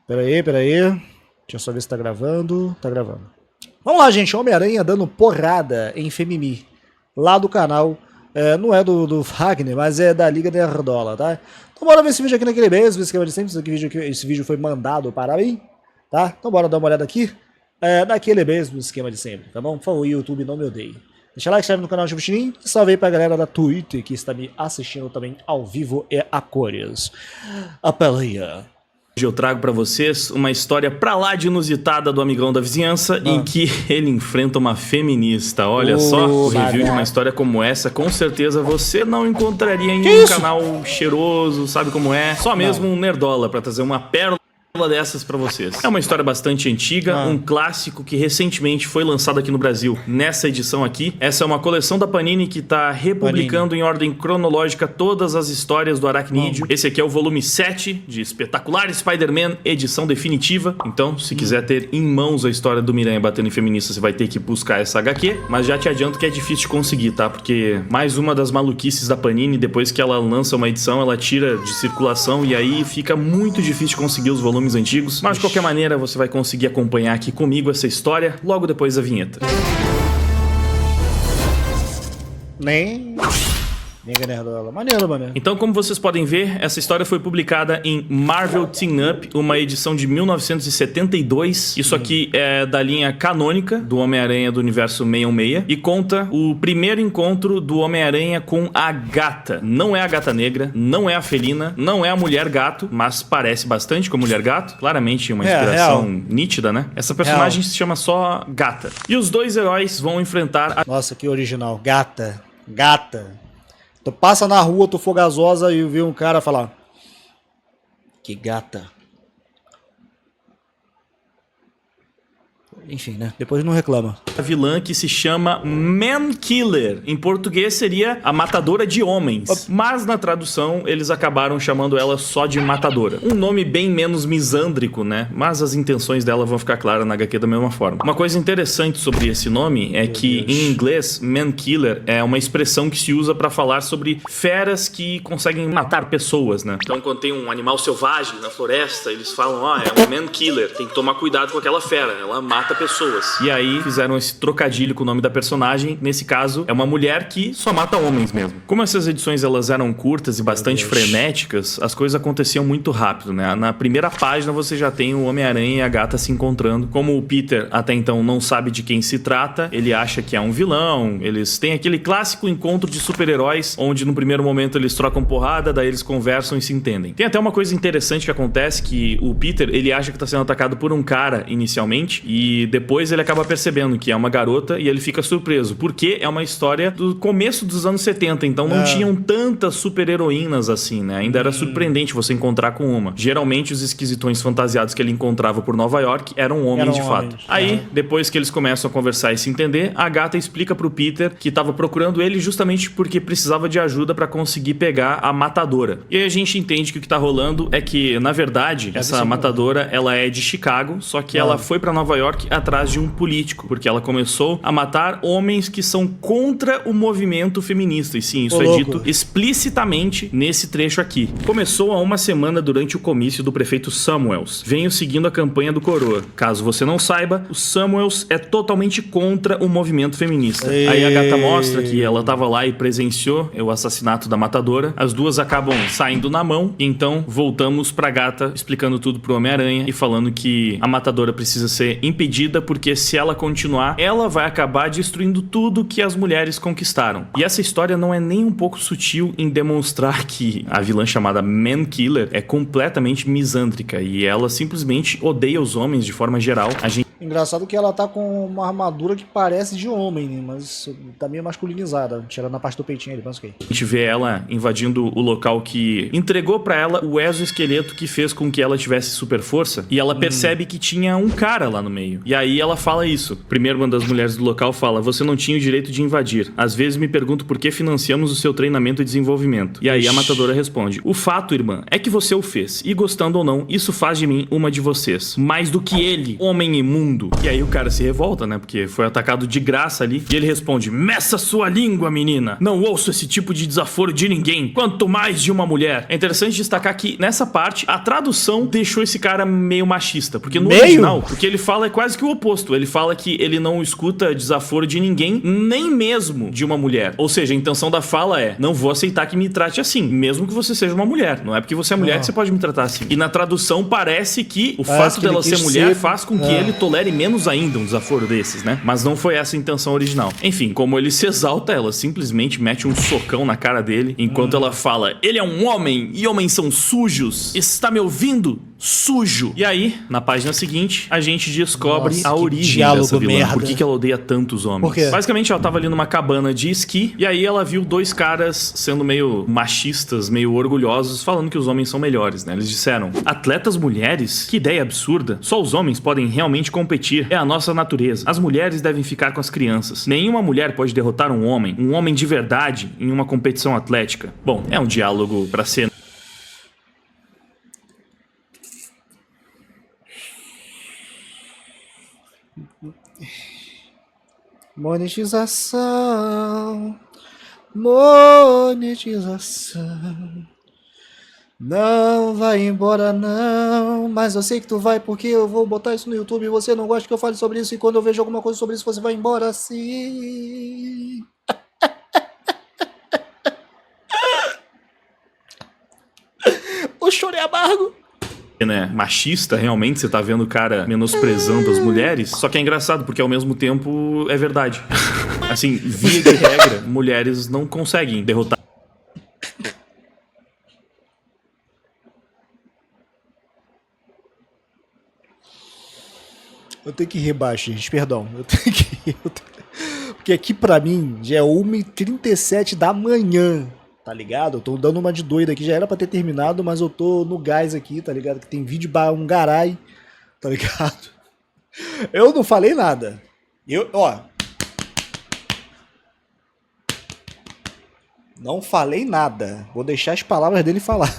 Pera aí. Deixa eu só ver se tá gravando. Tá gravando. Vamos lá, gente. Homem-Aranha dando porrada em Femimi. Lá do canal. Não é do Fagner, mas é da Liga Nerdola, tá? Então bora ver esse vídeo aqui naquele mesmo esquema de sempre. Esse vídeo foi mandado para mim, tá? Então bora dar uma olhada aqui. Naquele mesmo esquema de sempre, tá bom? Por favor, YouTube, não me odeie. Deixa like, se inscreve no canal, ativa o sininho. E salve aí pra galera da Twitter que está me assistindo também ao vivo e a cores. Apelaia. Hoje eu trago pra vocês uma história pra lá de inusitada do amigão da vizinhança, em que ele enfrenta uma feminista. Olha só, o review de uma história como essa, com certeza você não encontraria em um canal cheiroso, sabe como é? Só mesmo um nerdola pra trazer uma pérola dessas pra vocês. É uma história bastante antiga, um clássico que recentemente foi lançado aqui no Brasil. Nessa edição aqui, essa é uma coleção da Panini que tá republicando em ordem cronológica todas as histórias do Aracnídeo. Esse aqui é o volume 7 de Espetacular Spider-Man, edição definitiva. Então, se quiser ter em mãos a história do Miranha batendo em feminista, você vai ter que buscar essa HQ. Mas já te adianto que é difícil de conseguir, tá? Porque mais uma das maluquices da Panini, depois que ela lança uma edição, ela tira de circulação e aí fica muito difícil de conseguir os volumes antigos, mas de qualquer maneira você vai conseguir acompanhar aqui comigo essa história logo depois da vinheta. Maneiro. Então, como vocês podem ver, essa história foi publicada em Marvel Team Up, uma edição de 1972. Isso aqui é da linha canônica do Homem-Aranha do universo 616 e conta o primeiro encontro do Homem-Aranha com a gata. Não é a gata negra, não é a felina, não é a mulher gato, mas parece bastante com a mulher gato. Claramente uma inspiração nítida, né? Essa personagem se chama só Gata. E os dois heróis vão enfrentar a... Nossa, que original. Gata. Tu passa na rua, tu for gasosa e vê um cara falar: que gata. Enfim, né? Depois não reclama. A vilã que se chama Man Killer. Em português seria a matadora de homens. Mas na tradução eles acabaram chamando ela só de matadora. Um nome bem menos misândrico, né? Mas as intenções dela vão ficar claras na HQ da mesma forma. Uma coisa interessante sobre esse nome é que em inglês, Man Killer é uma expressão que se usa pra falar sobre feras que conseguem matar pessoas, né? Então quando tem um animal selvagem na floresta, eles falam: é um Man Killer, tem que tomar cuidado com aquela fera, ela mata pessoas. E aí fizeram esse trocadilho com o nome da personagem. Nesse caso, é uma mulher que só mata homens mesmo. Como essas edições elas eram curtas e bastante frenéticas, as coisas aconteciam muito rápido, né? Na primeira página você já tem o Homem-Aranha e a gata se encontrando. Como o Peter até então não sabe de quem se trata, ele acha que é um vilão. Eles têm aquele clássico encontro de super-heróis, onde no primeiro momento eles trocam porrada, daí eles conversam e se entendem. Tem até uma coisa interessante que acontece, que o Peter, ele acha que tá sendo atacado por um cara inicialmente, e depois ele acaba percebendo que é uma garota e ele fica surpreso, porque é uma história do começo dos anos 70, então não tinham tantas super-heroínas assim, né? Ainda era surpreendente você encontrar com uma. Geralmente os esquisitões fantasiados que ele encontrava por Nova York eram homens de fato. Aí, depois que eles começam a conversar e se entender, a gata explica pro Peter que tava procurando ele justamente porque precisava de ajuda pra conseguir pegar a matadora. E aí a gente entende que o que tá rolando é que, na verdade, essa matadora, ela é de Chicago, só que ela foi pra Nova York atrás de um político, porque ela começou a matar homens que são contra o movimento feminista. E sim, isso é dito explicitamente nesse trecho aqui. Começou há uma semana durante o comício do prefeito Samuels. Venho seguindo a campanha do Coroa. Caso você não saiba, o Samuels é totalmente contra o movimento feminista. Aí a gata mostra que ela tava lá e presenciou o assassinato da matadora. As duas acabam saindo na mão, e então voltamos pra gata explicando tudo pro Homem-Aranha e falando que a matadora precisa ser impedida, porque se ela continuar, ela vai acabar destruindo tudo que as mulheres conquistaram. E essa história não é nem um pouco sutil em demonstrar que a vilã chamada Man Killer é completamente misândrica e ela simplesmente odeia os homens de forma geral. Engraçado que ela tá com uma armadura que parece de homem, né? Mas tá meio masculinizada, tirando a parte do peitinho ali, mas ok. A gente vê ela invadindo o local que entregou pra ela o exoesqueleto que fez com que ela tivesse super força, e ela percebe que tinha um cara lá no meio. E aí ela fala isso. Primeiro, uma das mulheres do local fala: você não tinha o direito de invadir. Às vezes me pergunto por que financiamos o seu treinamento e desenvolvimento. E aí a matadora responde: o fato, irmã, é que você o fez. E gostando ou não, isso faz de mim uma de vocês. Mais do que ele, homem imundo imundo. E aí o cara se revolta, né? Porque foi atacado de graça ali. E ele responde: meça sua língua, menina. Não ouço esse tipo de desaforo de ninguém, quanto mais de uma mulher. É interessante destacar que nessa parte a tradução deixou esse cara meio machista. Porque no original, o que ele fala é quase que o oposto. Ele fala que ele não escuta desaforo de ninguém, nem mesmo de uma mulher. Ou seja, a intenção da fala é: não vou aceitar que me trate assim, mesmo que você seja uma mulher. Não é porque você é mulher que você pode me tratar assim. E na tradução parece que o fato dela ser mulher faz com que ele tolere menos ainda um desaforo desses, né? Mas não foi essa a intenção original. Enfim, como ele se exalta, ela simplesmente mete um socão na cara dele, enquanto ela fala: ele é um homem e homens são sujos. Está me ouvindo? Sujo. E aí, na página seguinte, a gente descobre a origem dessa vilã. Por que ela odeia tantos homens? Por quê? Basicamente, ela tava ali numa cabana de esqui, e aí ela viu dois caras sendo meio machistas, meio orgulhosos, falando que os homens são melhores, né? Eles disseram: atletas mulheres? Que ideia absurda. Só os homens podem realmente competir. É a nossa natureza. As mulheres devem ficar com as crianças. Nenhuma mulher pode derrotar um homem de verdade, em uma competição atlética. Bom, é um diálogo pra ser... Monetização. Não vai embora não, mas eu sei que tu vai porque eu vou botar isso no YouTube e você não gosta que eu fale sobre isso e quando eu vejo alguma coisa sobre isso você vai embora sim. O choro é amargo. Né, machista, realmente, você tá vendo o cara menosprezando as mulheres, só que é engraçado, porque ao mesmo tempo é verdade. Assim, via de regra, mulheres não conseguem derrotar. Eu tenho que rir baixo, gente, perdão. Eu tenho que rir. Porque aqui pra mim já é 1h37 da manhã. Tá ligado? Eu tô dando uma de doido aqui, já era pra ter terminado, mas eu tô no gás aqui, tá ligado? Que tem vídeo um garai, tá ligado? Eu não falei nada. Não falei nada. Vou deixar as palavras dele falar.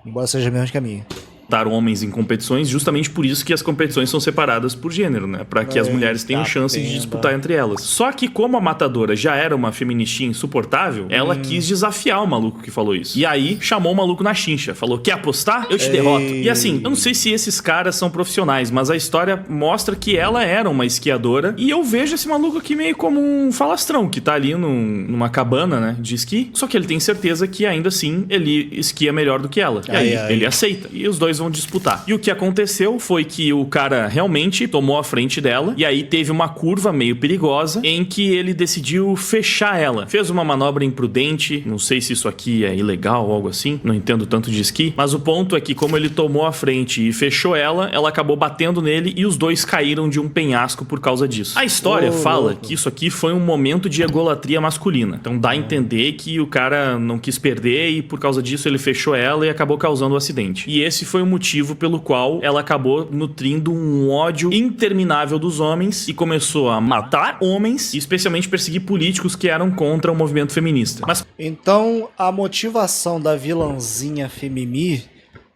Embora seja menos que a minha. Homens em competições, justamente por isso que as competições são separadas por gênero, né? Pra que as mulheres tenham chance de disputar entre elas. Só que como a matadora já era uma feministinha insuportável, ela quis desafiar o maluco que falou isso. E aí chamou o maluco na chincha, falou: quer apostar? Eu te derroto. E assim, eu não sei se esses caras são profissionais, mas a história mostra que ela era uma esquiadora, e eu vejo esse maluco aqui meio como um falastrão, que tá ali numa cabana, né, de esqui, só que ele tem certeza que ainda assim ele esquia melhor do que ela. E aí ele aceita, e os dois vão disputar. E o que aconteceu foi que o cara realmente tomou a frente dela, e aí teve uma curva meio perigosa em que ele decidiu fechar ela. Fez uma manobra imprudente, não sei se isso aqui é ilegal ou algo assim, não entendo tanto de esqui, mas o ponto é que como ele tomou a frente e fechou ela acabou batendo nele e os dois caíram de um penhasco por causa disso. A história fala que isso aqui foi um momento de egolatria masculina, então dá a entender que o cara não quis perder e por causa disso ele fechou ela e acabou causando o acidente. E esse foi o motivo pelo qual ela acabou nutrindo um ódio interminável dos homens e começou a matar homens e especialmente perseguir políticos que eram contra o movimento feminista. Mas então a motivação da vilãzinha Femimi,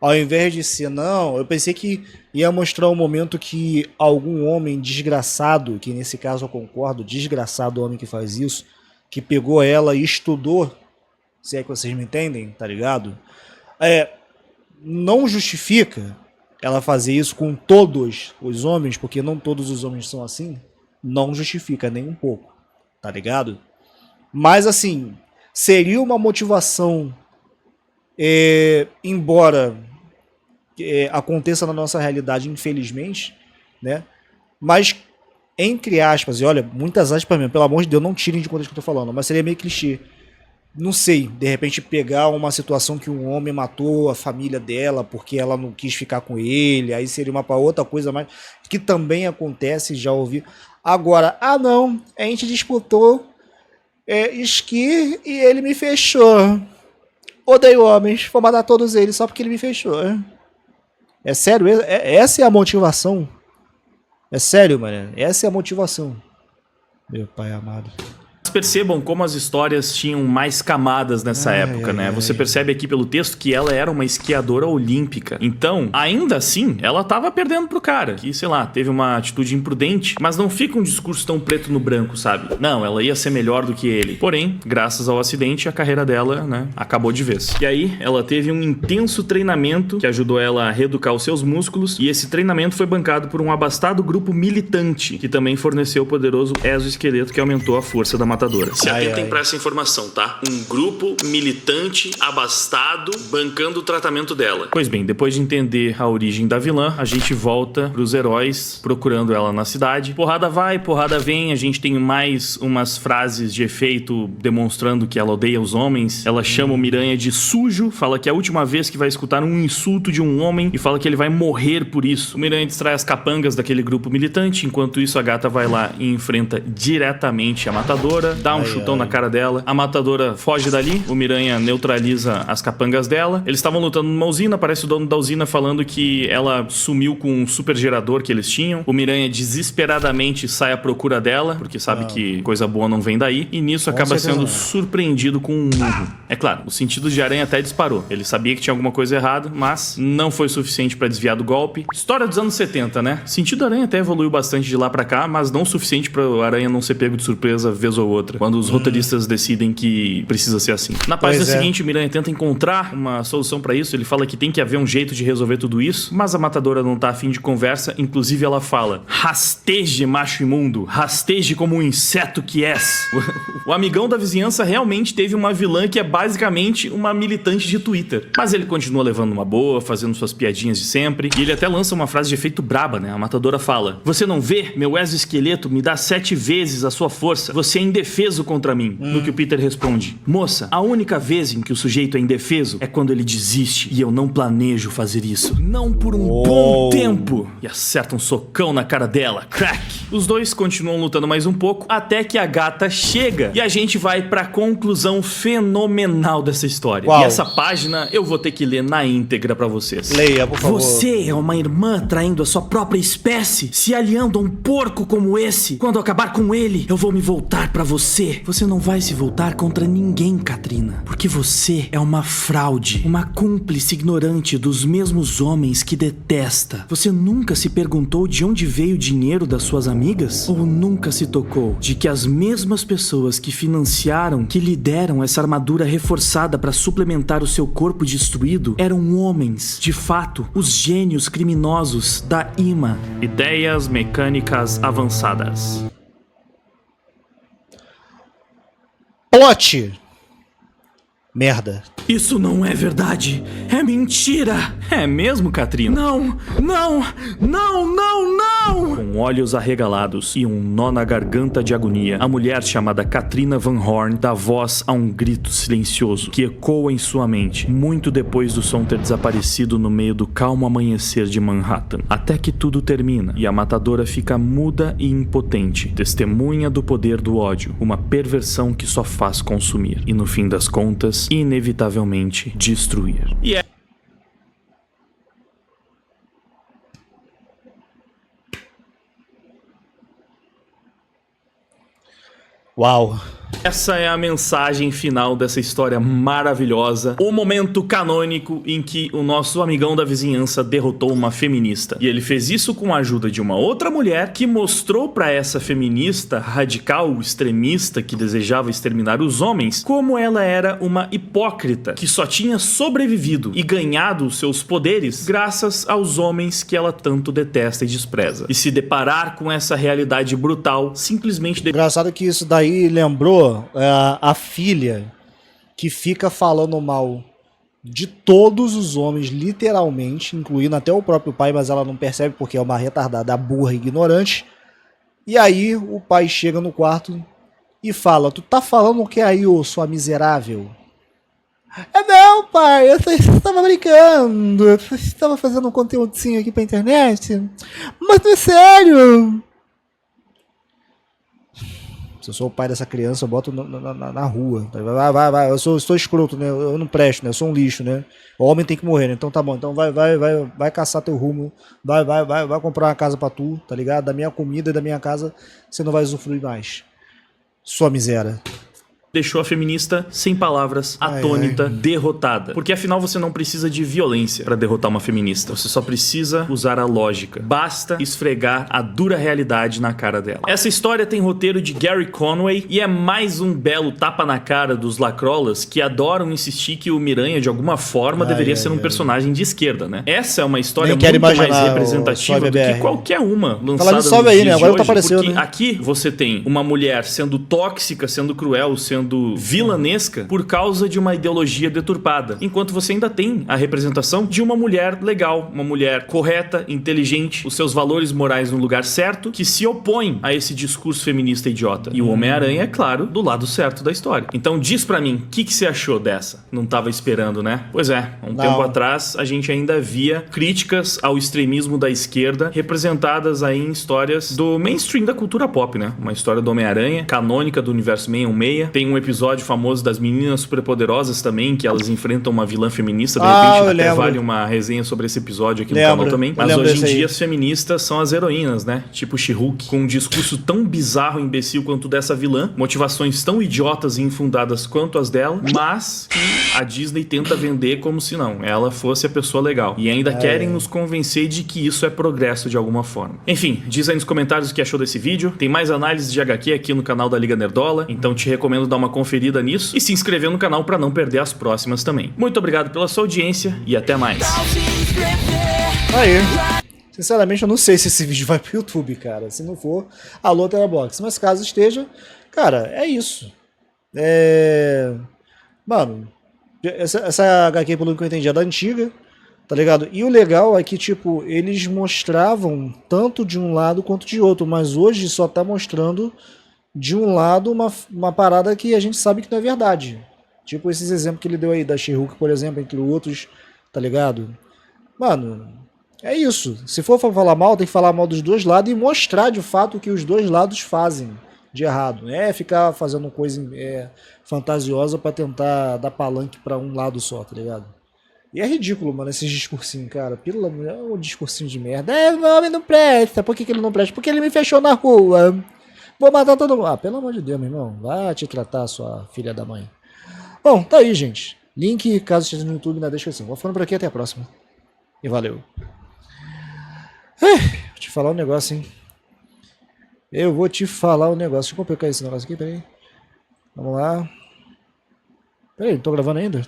ao invés de ser não, eu pensei que ia mostrar um momento que algum homem desgraçado, que nesse caso eu concordo, desgraçado homem que faz isso, que pegou ela e estudou, se é que vocês me entendem, tá ligado? Não justifica ela fazer isso com todos os homens, porque não todos os homens são assim, não justifica nem um pouco, tá ligado? Mas assim, seria uma motivação, embora aconteça na nossa realidade, infelizmente, né? Mas, entre aspas, e olha, muitas aspas mesmo, pelo amor de Deus, não tirem de conta do que eu tô falando, mas seria meio clichê. Não sei, de repente pegar uma situação que um homem matou a família dela porque ela não quis ficar com ele, aí seria uma para outra coisa mais, que também acontece, já ouvi. Agora, não, a gente disputou esqui e ele me fechou. Odeio homens, vou matar todos eles só porque ele me fechou. É sério? Essa é a motivação? É sério, mano? Essa é a motivação. Meu pai amado. percebam como as histórias tinham mais camadas nessa época, né? Você percebe aqui pelo texto que ela era uma esquiadora olímpica. Então, ainda assim, ela tava perdendo pro cara, que, sei lá, teve uma atitude imprudente, mas não fica um discurso tão preto no branco, sabe? Não, ela ia ser melhor do que ele. Porém, graças ao acidente, a carreira dela, né, acabou de vez. E aí, ela teve um intenso treinamento que ajudou ela a reeducar os seus músculos, e esse treinamento foi bancado por um abastado grupo militante, que também forneceu o poderoso exoesqueleto que aumentou a força da matadora. Se atentem pra essa informação, tá? Um grupo militante abastado bancando o tratamento dela. Pois bem, depois de entender a origem da vilã, a gente volta pros heróis procurando ela na cidade. Porrada vai, porrada vem, a gente tem mais umas frases de efeito demonstrando que ela odeia os homens. Ela chama o Miranha de sujo, fala que é a última vez que vai escutar um insulto de um homem e fala que ele vai morrer por isso. O Miranha distrai as capangas daquele grupo militante, enquanto isso a gata vai lá e enfrenta diretamente a matadora, dá um chutão na cara dela, a matadora foge dali, o Miranha neutraliza as capangas dela. Eles estavam lutando numa usina, parece o dono da usina falando que ela sumiu com um super gerador que eles tinham. O Miranha desesperadamente sai à procura dela, porque sabe que coisa boa não vem daí, e nisso acaba sendo surpreendido com um murro. É claro, o sentido de aranha até disparou. Ele sabia que tinha alguma coisa errada, mas não foi suficiente pra desviar do golpe. História dos anos 70, né? Sentido aranha até evoluiu bastante de lá pra cá, mas não o suficiente pra aranha não ser pego de surpresa vez ou outra, quando os roteiristas decidem que precisa ser assim. Na página seguinte, o Miranha tenta encontrar uma solução pra isso. Ele fala que tem que haver um jeito de resolver tudo isso, mas a matadora não tá afim de conversa. Inclusive ela fala: rasteje, macho imundo, rasteje como um inseto que és. O amigão da vizinhança realmente teve uma vilã que é basicamente uma militante de Twitter, mas ele continua levando uma boa, fazendo suas piadinhas de sempre, e ele até lança uma frase de efeito braba, né? A matadora fala: você não vê? Meu exoesqueleto me dá 7 vezes a sua força. Você é indefeso contra mim. No que o Peter responde: moça, a única vez em que o sujeito é indefeso é quando ele desiste, e eu não planejo fazer isso. Não por um bom tempo. E acerta um socão na cara dela. Crack! Os dois continuam lutando mais um pouco, até que a gata chega. E a gente vai pra conclusão fenomenal dessa história. E essa página eu vou ter que ler na íntegra pra vocês. Leia, por favor. Você é uma irmã traindo a sua própria espécie, se aliando a um porco como esse. Quando eu acabar com ele, eu vou me voltar pra você. Você não vai se voltar contra ninguém, Katrina, porque você é uma fraude, uma cúmplice ignorante dos mesmos homens que detesta. Você nunca se perguntou de onde veio o dinheiro das suas amigas? Ou nunca se tocou de que as mesmas pessoas que financiaram, que lhe deram essa armadura reforçada para suplementar o seu corpo destruído, eram homens, de fato, os gênios criminosos da IMA. Ideias mecânicas avançadas. Plot. Merda. Isso não é verdade. É mentira. É mesmo, Katrina? Não, não, não, não, não. Com olhos arregalados e um nó na garganta de agonia, a mulher chamada Katrina Van Horn dá voz a um grito silencioso que ecoa em sua mente, muito depois do som ter desaparecido no meio do calmo amanhecer de Manhattan. Até que tudo termina e a matadora fica muda e impotente, testemunha do poder do ódio, uma perversão que só faz consumir e, no fim das contas, inevitavelmente destruir. E é Uau. essa é a mensagem final dessa história maravilhosa, o momento canônico em que o nosso amigão da vizinhança derrotou uma feminista. E ele fez isso com a ajuda de uma outra mulher que mostrou pra essa feminista radical, extremista, que desejava exterminar os homens, como ela era uma hipócrita que só tinha sobrevivido e ganhado os seus poderes graças aos homens que ela tanto detesta e despreza. E se deparar com essa realidade brutal, simplesmente... Engraçado que isso daí lembrou a filha que fica falando mal de todos os homens, literalmente, incluindo até o próprio pai, mas ela não percebe porque é uma retardada, burra e ignorante. E aí o pai chega no quarto e fala: tu tá falando o que aí, ô sua miserável? Não, pai, eu só estava brincando, eu só estava fazendo um conteúdozinho aqui pra internet, mas não é sério. Se eu sou o pai dessa criança, eu boto na rua. Vai. Eu sou escroto, né? Eu não presto, né? Eu sou um lixo, né? O homem tem que morrer, né? Então tá bom. Então vai caçar teu rumo. Vai comprar uma casa pra tu, tá ligado? Da minha comida e da minha casa, você não vai usufruir mais. Sua miséria. Deixou a feminista sem palavras, atônita, derrotada. Porque afinal você não precisa de violência pra derrotar uma feminista. Você só precisa usar a lógica. Basta esfregar a dura realidade na cara dela. Essa história tem roteiro de Gary Conway e é mais um belo tapa na cara dos lacrolas que adoram insistir que o Miranha de alguma forma deveria ser um personagem de esquerda, né? Essa é uma história muito mais representativa do que qualquer uma lançada nos dias aí, né? Agora de tá hoje, aparecendo, porque né? aqui você tem uma mulher sendo tóxica, sendo cruel, sendo vilanesca por causa de uma ideologia deturpada, enquanto você ainda tem a representação de uma mulher legal, uma mulher correta, inteligente, os seus valores morais no lugar certo, que se opõe a esse discurso feminista idiota. E o Homem-Aranha, é claro, do lado certo da história. Então diz pra mim, o que você achou dessa? Não tava esperando, né? Pois é, um tempo atrás a gente ainda via críticas ao extremismo da esquerda representadas aí em histórias do mainstream da cultura pop, né? Uma história do Homem-Aranha, canônica do universo 616. Tem um episódio famoso das meninas superpoderosas também, que elas enfrentam uma vilã feminista. De repente até vale uma resenha sobre esse episódio aqui no canal também. Mas hoje em dia as feministas são as heroínas, né? Tipo She-Hulk, com um discurso tão bizarro e imbecil quanto dessa vilã, motivações tão idiotas e infundadas quanto as dela, mas que a Disney tenta vender como se não, ela fosse a pessoa legal. E ainda querem nos convencer de que isso é progresso de alguma forma. Enfim, diz aí nos comentários o que achou desse vídeo. Tem mais análises de HQ aqui no canal da Liga Nerdola, então te recomendo dar uma conferida nisso e se inscrever no canal para não perder as próximas também. Muito obrigado pela sua audiência e até mais. Aí. Sinceramente, eu não sei se esse vídeo vai pro YouTube, cara. Se não for, alô, Terabox. Mas caso esteja, cara, é isso. Mano, essa HQ, pelo que eu entendi, é da antiga, tá ligado? E o legal é que, tipo, eles mostravam tanto de um lado quanto de outro, mas hoje só tá mostrando de um lado uma parada que a gente sabe que não é verdade. Tipo esses exemplos que ele deu aí da She-Hulk, por exemplo, entre outros, tá ligado? Mano, é isso. Se for falar mal, tem que falar mal dos dois lados e mostrar de fato o que os dois lados fazem de errado. Não é ficar fazendo coisa fantasiosa pra tentar dar palanque pra um lado só, tá ligado? E é ridículo, mano, esses discursinhos, cara. Pelo amor, é um discursinho de merda. O homem não presta. Por que ele não presta? Porque ele me fechou na rua. Vou matar todo mundo. Ah, pelo amor de Deus, meu irmão. Vai te tratar, sua filha da mãe. Bom, tá aí, gente. Link, caso esteja no YouTube, na descrição. Vou ficando por aqui, até a próxima. E valeu. Vou te falar um negócio, hein. Eu vou te falar um negócio. Deixa eu complicar esse negócio aqui, peraí. Vamos lá. Peraí, não tô gravando ainda?